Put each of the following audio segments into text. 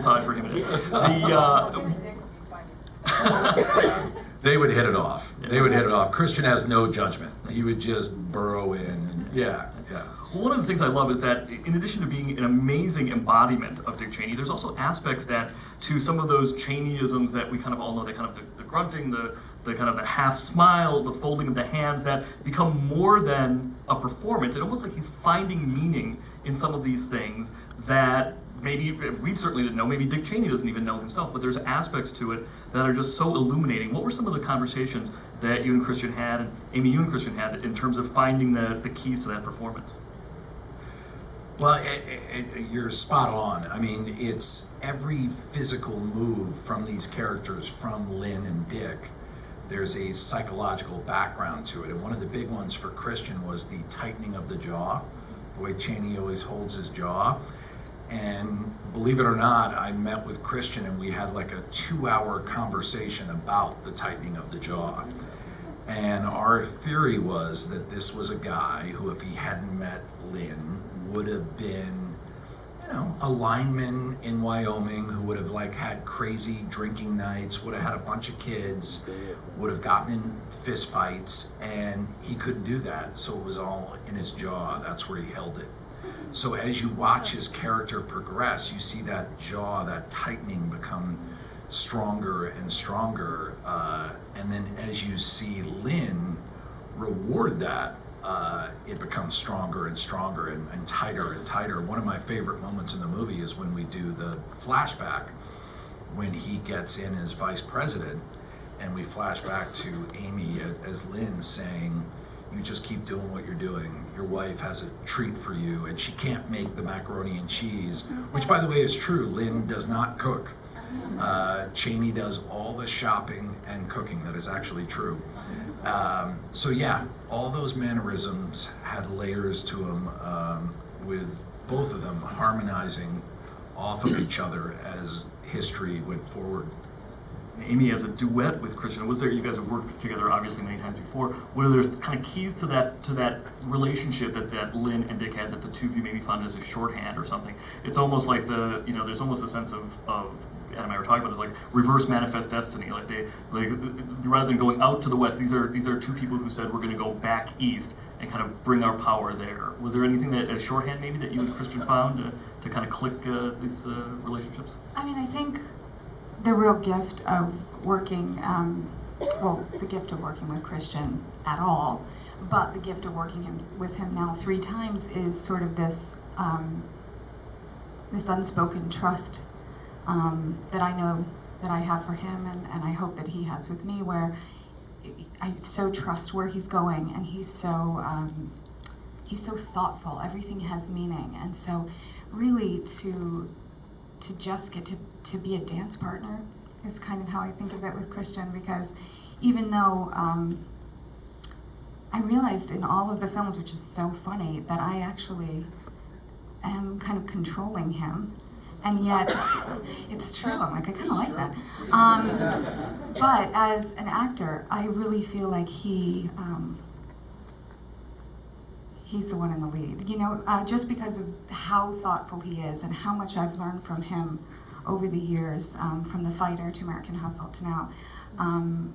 massage for him. They would hit it off. They would hit it off. Christian has no judgment. He would just burrow in. And yeah. Well, one of the things I love is that in addition to being an amazing embodiment of Dick Cheney, there's also aspects that to some of those Cheneyisms that we kind of all know, the kind of the grunting, the kind of the half smile, the folding of the hands, that become more than a performance. It's almost like he's finding meaning in some of these things that maybe we certainly didn't know, maybe Dick Cheney doesn't even know himself, but there's aspects to it that are just so illuminating. What were some of the conversations that you and Christian had, and Amy, you and Christian had, in terms of finding the keys to that performance? Well, you're spot on. I mean, it's every physical move from these characters, from Lynn and Dick, there's a psychological background to it. And one of the big ones for Christian was the tightening of the jaw, the way Cheney always holds his jaw. And believe it or not, I met with Christian and we had like a 2-hour conversation about the tightening of the jaw. And our theory was that this was a guy who, if he hadn't met Lynn, would have been, a lineman in Wyoming who would have like had crazy drinking nights, would have had a bunch of kids, would have gotten in fist fights, and he couldn't do that. So it was all in his jaw. That's where he held it. So as you watch his character progress, you see that jaw, that tightening become stronger and stronger. And then as you see Lynn reward that, it becomes stronger and stronger and tighter and tighter. One of my favorite moments in the movie is when we do the flashback, when he gets in as vice president, and we flash back to Amy as Lynn saying, "You just keep doing what you're doing. Your wife has a treat for you, and she can't make the macaroni and cheese," which, by the way, is true. Lynn does not cook. Cheney does all the shopping and cooking. That is actually true. So yeah, all those mannerisms had layers to them, with both of them harmonizing off of each other as history went forward. Amy, as a duet with Christian, was there, you guys have worked together obviously many times before, were there kind of keys to that relationship that Lynn and Dick had that the two of you maybe found as a shorthand or something? It's almost like there's almost a sense of Adam and I were talking about this, like reverse manifest destiny. Like rather than going out to the west, these are two people who said we're going to go back east and kind of bring our power there. Was there anything that, as shorthand maybe, that you and Christian found to kind of click these relationships? I mean, I think the real gift of working, the gift of working with Christian at all, but the gift of working with him now 3 times is sort of this this unspoken trust that I know that I have for him, and I hope that he has with me, where I so trust where he's going, and he's so thoughtful. Everything has meaning, and so really to just get to be a dance partner is kind of how I think of it with Christian, because even though I realized in all of the films, which is so funny, that I actually am kind of controlling him. And yet, it's true. I'm like, I kind of like that. But as an actor, I really feel like he's the one in the lead. Just because of how thoughtful he is and how much I've learned from him over the years, from The Fighter to American Hustle to now,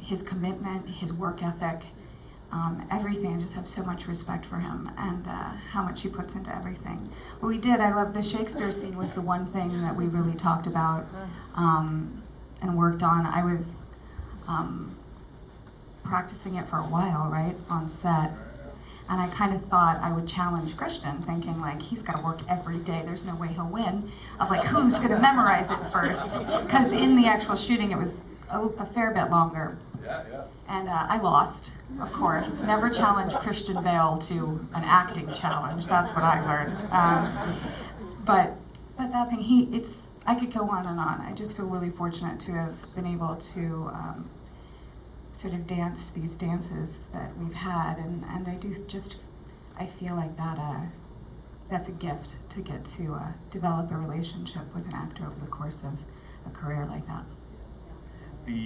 his commitment, his work ethic, everything. I just have so much respect for him and how much he puts into everything. What we did, I love the Shakespeare scene, was the one thing that we really talked about and worked on. I was practicing it for a while, right, on set. And I kind of thought I would challenge Christian, thinking like, he's got to work every day. There's no way he'll win. Of like, who's going to memorize it first? Because in the actual shooting, it was a fair bit longer. Yeah. And I lost, of course. Never challenge Christian Bale to an acting challenge. That's what I learned. But that thing, I could go on and on. I just feel really fortunate to have been able to sort of dance these dances that we've had, and I feel like that's a gift to get to develop a relationship with an actor over the course of a career like that.